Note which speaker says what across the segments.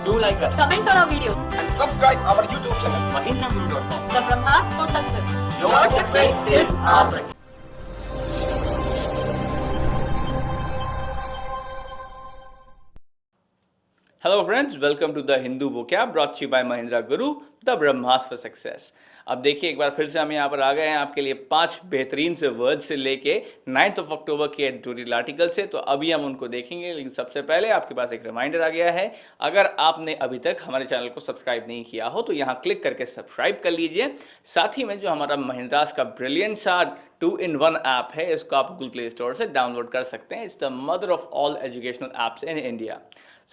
Speaker 1: Do like us.
Speaker 2: Comment on our video.
Speaker 1: And subscribe our YouTube channel, mahindraguru.com.
Speaker 2: The Brahmas for success.
Speaker 1: Your success is our success.
Speaker 3: Hello friends, welcome to the Hindu Vocab brought to you by Mahindra Guru, the Brahmas for Success. अब देखिए एक बार फिर से हम यहाँ पर आ गए हैं आपके लिए 5 बेहतरीन से वर्ड से लेके 9th of October के एडिटोरियल आर्टिकल से। तो अभी हम उनको देखेंगे, लेकिन सबसे पहले आपके पास एक रिमाइंडर आ गया है। अगर आपने अभी तक हमारे चैनल को सब्सक्राइब नहीं किया हो तो यहाँ क्लिक करके सब्सक्राइब कर लीजिए। साथ ही में जो हमारा महिंद्रास का ब्रिलियंट सा 2-in-1 ऐप है, इसको आप गूगल प्ले स्टोर से डाउनलोड कर सकते हैं। It's the mother of all educational apps in India.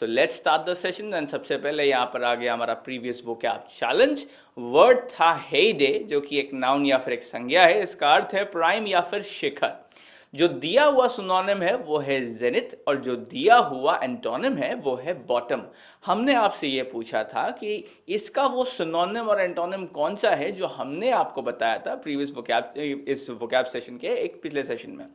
Speaker 3: So let's start the session. And सबसे पहले यहाँ पर आ गया हमारा प्रीवियस वोकैब चैलेंज। वर्ड था हेडे, जो कि एक नाउन या फिर एक संज्ञा है। इसका अर्थ है प्राइम या फिर शिखर। जो दिया हुआ सिनोनिम है वो है जेनिथ, और जो दिया हुआ एंटोनिम है वो है बॉटम। हमने आपसे ये पूछा था कि इसका वो सिनोनिम और एंटोनिम कौन सा है, जो हमने आपको बताया था प्रीवियस वोकैब, इस वोकैब सेशन के एक पिछले सेशन में।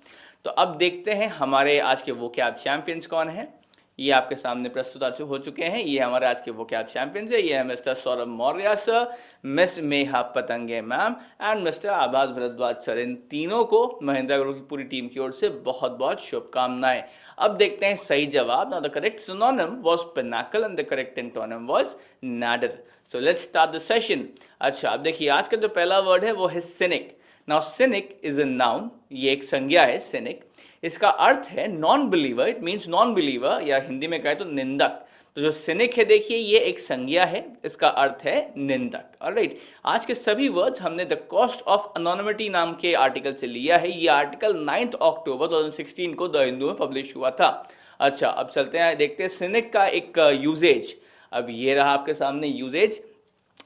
Speaker 3: तो अब देखते हैं हमारे आज के वोकैब चैंपियंस कौन है। ये आपके सामने प्रस्तुत हो चुके हैं। ये हमारे आज के वोकैब चैंपियंस है। ये है mister Saurabh Maurya sir, miss मेहा पतंगे मैम एंड मिस्टर आभास भरद्वाज सर। इन तीनों को महिंद्रा गुरु की पूरी टीम की ओर से बहुत बहुत शुभकामनाएं। अब देखते हैं सही जवाब। Now the correct synonym was Pinnacle and the correct antonym was nadder. So let's start the session. अच्छा, अब देखिए आज का जो पहला वर्ड है वो है scenic. Now scenic is a noun, ये एक संज्ञा है सिनिक। इसका अर्थ है non believer, it means non believer, या हिंदी में कहे तो निंदक। तो जो सिनिक है देखिए ये एक संज्ञा है, इसका अर्थ है निंदक। ऑलराइट, आज के सभी वर्ड्स हमने द कॉस्ट ऑफ एनोनिमिटी नाम के आर्टिकल से लिया है। ये आर्टिकल 9 अक्टूबर 2016 को द हिंदू में पब्लिश हुआ था। अच्छा, अब चलते हैं देखते हैं सिनिक का एक यूजेज। अब ये रहा आपके सामने यूजेज।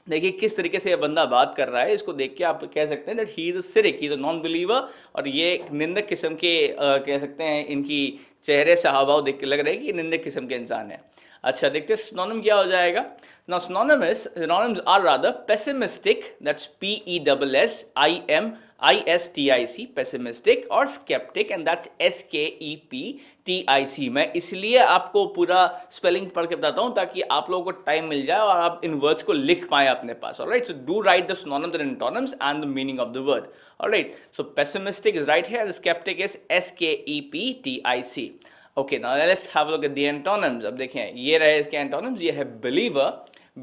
Speaker 3: देखिए किस तरीके से ये बंदा बात कर रहा है, इसको देख के आप कह सकते हैं that he is a scenic, he is a non believer. और ये निंदक किस्म के कह सकते हैं, इनकी चेहरे से हाव देख के लग रहा है कि निंदक किस्म के इंसान है। अच्छा, देखते हैं सिनोनिम क्या हो जाएगा। Now synonyms are rather pessimistic, that's PESSIMISTIC, pessimistic, और skeptic, and that's SKEPTIC। मैं इसलिए आपको पूरा स्पेलिंग पढ़ के बताता हूं ताकि आप लोगों को टाइम मिल जाए और आप इन वर्ड्स को लिख पाए अपने पास। Alright, so do write the synonyms and antonyms and the meaning of the word. Alright, so pessimistic is right here, and skeptic is SKEPTIC. Okay, now let's have a look at the antonyms. अब देखें ये रहे इसके antonyms। ये है believer,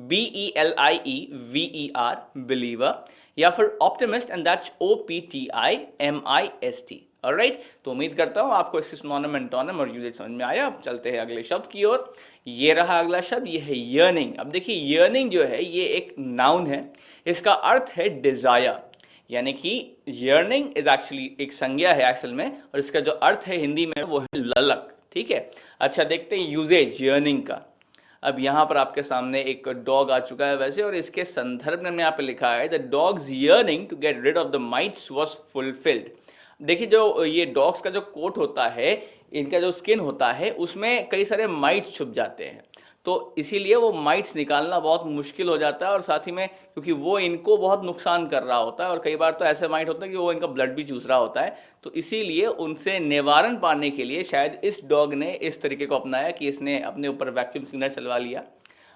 Speaker 3: BELIEVER, believer, या फिर optimist, and that's OPTIMIST. Alright, तो उम्मीद करता हूँ आपको इसके सिनोनिम, एंटोनिम और यूजेज समझ में आया। अब चलते हैं अगले शब्द की ओर। ये रहा अगला शब्द, ये है yearning। अब देखिए yearning जो है ये एक नाउन है, इसका अर्थ है डिजायर, यानी कि yearning इज एक्चुअली एक संज्ञा है एक्चुअल में, और इसका जो अर्थ है हिंदी में वो है ललक। ठीक है, अच्छा देखते हैं यूजेज yearning का। अब यहाँ पर आपके सामने एक डॉग आ चुका है वैसे, और इसके संदर्भ में यहाँ पे लिखा है the dogs yearning to get rid of the mites was fulfilled. देखिए जो ये डॉग्स का जो कोट होता है, इनका जो स्किन होता है, उसमें कई सारे माइट्स छुप जाते हैं, तो इसीलिए वो माइट्स निकालना बहुत मुश्किल हो जाता है। और साथ ही में क्योंकि वो इनको बहुत नुकसान कर रहा होता है, और कई बार तो ऐसे माइट होता है कि वो इनका ब्लड भी चूस रहा होता है, तो इसीलिए उनसे निवारण पाने के लिए शायद इस डॉग ने इस तरीके को अपनाया कि इसने अपने ऊपर वैक्यूम क्लीनर चलवा लिया।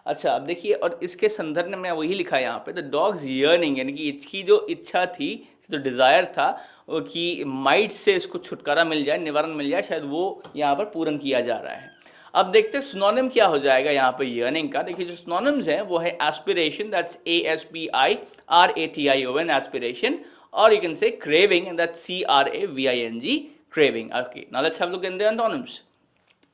Speaker 3: अच्छा, अब देखिए, और इसके संदर्भ में वही लिखा है यहाँ पे द डॉग्स yearning, यानी कि इसकी जो इच्छा थी, जो डिज़ायर था कि माइट से इसको छुटकारा मिल जाए, निवारण मिल जाए, शायद वो यहाँ पर पूर्ण किया जा रहा है। अब देखते हैं सिनोनिम क्या हो जाएगा यहाँ पे yearning का। देखिए जो सिनोनिम्स हैं वो है एस्पिरेशन, दैट्स ASPIRATION, एस्पिरेशन, और you can say craving, and that's CRAVING, craving. Okay, now let's have look in the antonyms.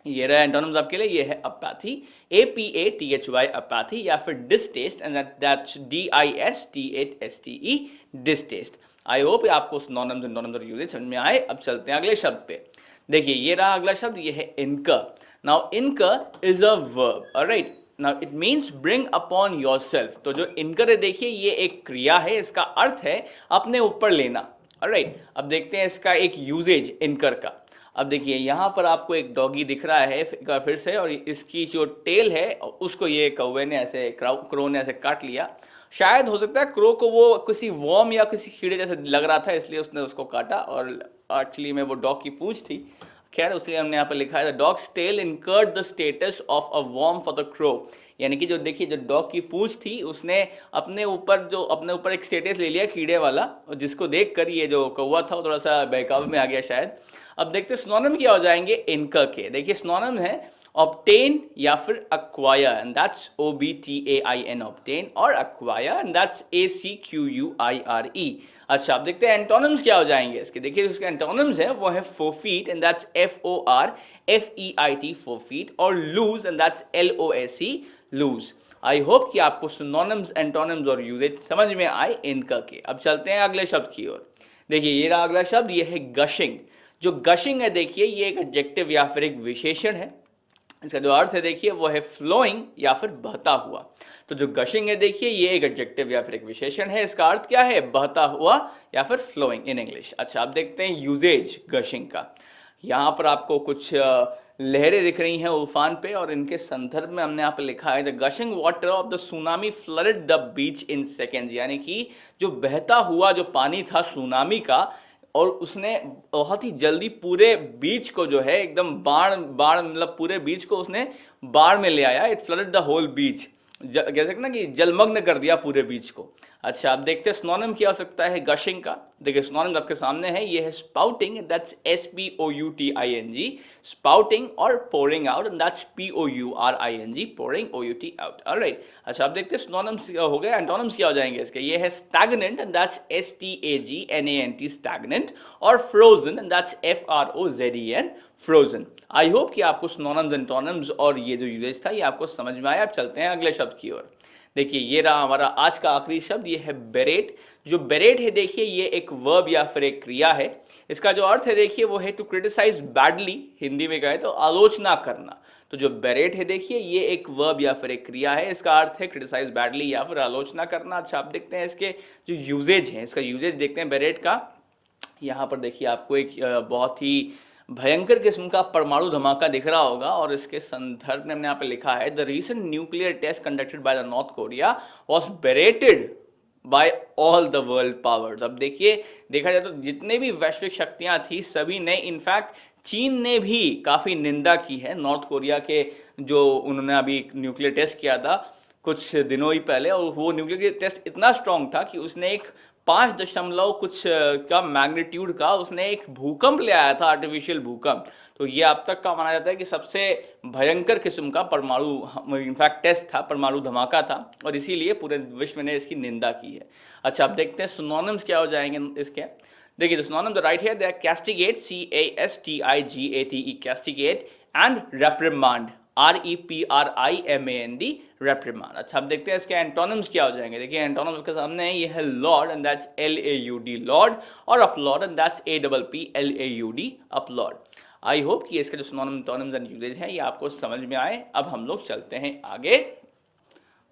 Speaker 3: ये रहा एंटोनिम्स आपके लिए। ये है अपैथी, APATHY, अपैथी, या फिर distaste, and that's DISTASTE, distaste. I hope आपको सिनोनिम्स, एंटोनिम्स और यूजेज समझ में आए। अब चलते हैं अगले शब्द पे। देखिए ये रहा अगला शब्द, ये है incur। Now incur is a verb, alright. Now it means bring upon yourself. तो जो incur है देखिए ये एक क्रिया है, इसका अर्थ है अपने ऊपर लेना। ऑलराइट, अब देखते हैं इसका एक यूजेज incur का। अब देखिए यहाँ पर आपको एक डॉगी दिख रहा है फिर से, और इसकी जो टेल है उसको ये कौवे ने ऐसे, क्रो ने ऐसे काट लिया। शायद हो सकता है क्रो को वो किसी वॉर्म या किसी कीड़े जैसे लग रहा था, इसलिए उसने उसको काटा, और एक्चुअली में वो डॉग की पूंछ थी। खैर उसलिए हमने यहाँ पर लिखा है the dogs tail incurred the status of a worm for the crow, यानी कि जो देखिए जो डॉग की पूंछ थी उसने अपने ऊपर एक स्टेटस ले लिया कीड़े वाला, और जिसको देखकर ये जो कौवा था वो थोड़ा सा बहकावे में आ गया शायद। अब देखते सिनोनिम क्या हो जाएंगे इनकर के। देखिए सिनोनिम है obtain या फिर acquire and that's OBTAIN obtain, और acquire and that's ACQUIRE। अच्छा अब देखते हैं एंटोनिम्स क्या हो जाएंगे इसके। देखिए उसके एंटोनिम्स है वो है forfeit and that's FORFEIT forfeit, और lose and that's LOSE lose। I hope कि आपको सिनोनिम्स एंटोनिम्स और यूजेज समझ में आए इनका के। अब चलते हैं अगले शब्द की ओर। देखिए ये रहा अगला शब्द, ये है गशिंग। जो गशिंग है देखिए ये एक एडजेक्टिव या फिर एक विशेषण है। इसका जो अर्थ है देखिए वो है फ्लोइंग या फिर बहता हुआ। तो जो गशिंग है देखिए ये एक एडजेक्टिव या फिर एक विशेषण है, इसका अर्थ क्या है बहता हुआ या फिर फ्लोइंग इन इंग्लिश। अच्छा अब देखते हैं यूजेज गशिंग का। यहाँ पर आपको कुछ लहरें दिख रही हैं उफान पे, और इनके संदर्भ में हमने यहाँ पे लिखा है the gushing water of the tsunami flooded the beach in seconds, यानी कि जो बहता हुआ जो पानी था सुनामी का, और उसने बहुत ही जल्दी पूरे बीच को जो है एकदम बाढ़ मतलब पूरे बीच को उसने बाढ़ में ले आया। इट फ्लडेड द होल बीच, कह सकते ना कि जलमग्न कर दिया पूरे बीच को। अच्छा अब देखते हैं सिनोनिम क्या हो सकता है गशिंग का। देखिए सिनोनिम आपके सामने है, ये है स्पाउटिंग, दैट्स SPOUTING स्पाउटिंग, और pouring out, that's POURING pouring OUT out. Alright, अच्छा अब देखते हैं सिनोनिम्स हो गए। एंटोनिम्स क्या हो जाएंगे इसके। ये है stagnant and that's STAGNANT stagnant, और frozen and that's FROZEN frozen. I hope कि आपको सिनोनिम्स एंटोनिम्स और ये जो यूजेज था ये आपको समझ में आया। अब चलते हैं अगले शब्द की ओर। देखिए ये रहा हमारा आज का आखिरी शब्द, ये है बेरेट। जो बेरेट है देखिए ये एक वर्ब या फिर एक क्रिया है। इसका जो अर्थ है देखिए वो है टू क्रिटिसाइज बैडली, हिंदी में कहे तो आलोचना करना। तो जो बेरेट है देखिए ये एक वर्ब या फिर एक क्रिया है, इसका अर्थ है क्रिटिसाइज बैडली या फिर आलोचना करना। अच्छा आप देखते हैं इसके जो यूजेज हैं, इसका यूजेज देखते हैं बेरेट का। यहाँ पर देखिए आपको एक बहुत ही भयंकर किस्म का परमाणु धमाका दिख रहा होगा, और इसके संदर्भ में हमने यहाँ पे लिखा है the recent nuclear test conducted by the North Korea was berated by all the world powers. अब देखिए देखा जाए तो जितने भी वैश्विक शक्तियां थी सभी ने, इनफैक्ट चीन ने भी काफी निंदा की है नॉर्थ कोरिया के, जो उन्होंने अभी न्यूक्लियर टेस्ट किया था कुछ दिनों ही पहले, और वो न्यूक्लियर टेस्ट इतना स्ट्रांग था कि उसने एक 5 कुछ का मैग्नीट्यूड का उसने एक भूकंप ले आया था, आर्टिफिशियल भूकंप। तो ये अब तक का माना जाता है कि सबसे भयंकर किस्म का परमाणु इनफैक्ट टेस्ट था, परमाणु धमाका था, और इसीलिए पूरे विश्व ने इसकी निंदा की है। अच्छा अब देखते हैं सिनोनिम्स क्या हो जाएंगे इसके। देखिए सिनोनिम द राइट है कैस्टिगेट CASTIGATE कैस्टिगेट, एंड रेप्रिमांड REPRIMAND रेप्रिमांड। अच्छा अब देखते हैं इसके एंटोनिम्स क्या हो जाएंगे। देखिए एंटोनिम्स के सामने है, ये है laud and that's LAUD laud, और applaud and that's APPLAUD applaud. I hope कि इसके जो सिनोनिम एंटोनिम्स एंड यूजेज हैं ये आपको समझ में आए। अब हम लोग चलते हैं आगे।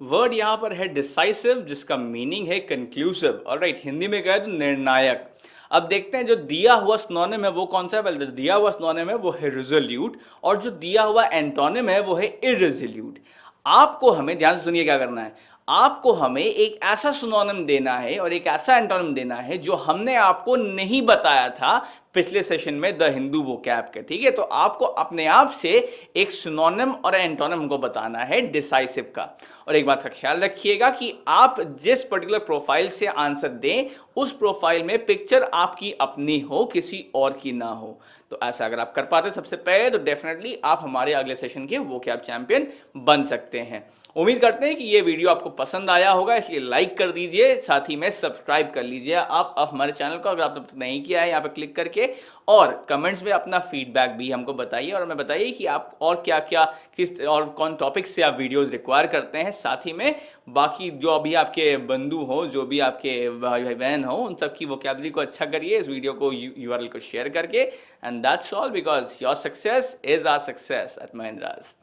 Speaker 3: वर्ड यहाँ पर है डिसाइसिव, जिसका मीनिंग है कंक्लूसिव। ऑलराइट, हिंदी में कहे तो निर्णायक। अब देखते हैं जो दिया हुआ सिनोनिम है वो कौन सा है। दिया हुआ सिनोनिम है वो है रिजोल्यूट, और जो दिया हुआ एंटोनिम है वो है इररिजोल्यूट। आपको हमें ध्यान से सुनिए क्या करना है, आपको हमें एक ऐसा सिनोनिम देना है और एक ऐसा एंटोनिम देना है जो हमने आपको नहीं बताया था पिछले सेशन में द हिंदू वोकैब के। ठीक है, तो आपको अपने आप से एक सिनोनिम और एंटोनिम को बताना है डिसाइसिव का। और एक बात का ख्याल रखिएगा कि आप जिस पर्टिकुलर प्रोफाइल से आंसर दें उस प्रोफाइल में पिक्चर आपकी अपनी हो, किसी और की ना हो। तो ऐसा अगर आप कर पाते सबसे पहले तो डेफिनेटली आप हमारे अगले सेशन के वोकैब चैंपियन बन सकते हैं। उम्मीद करते हैं कि ये वीडियो आपको पसंद आया होगा, इसलिए लाइक कर दीजिए, साथ ही में सब्सक्राइब कर लीजिए आप हमारे चैनल को अगर आपने अब तक नहीं किया है, यहाँ पे क्लिक करके, और कमेंट्स में अपना फीडबैक भी हमको बताइए और हमें बताइए कि आप और क्या क्या किस और कौन टॉपिक से आप वीडियोस रिक्वायर करते हैं। साथ ही में बाकी जो अभी आपके बंधु हो, जो भी आपके भाई बहन हो, उन सब की वोकैबुलरी को अच्छा करिए इस वीडियो को URL को शेयर करके। And that's all, because your success is our success at Mahindra's.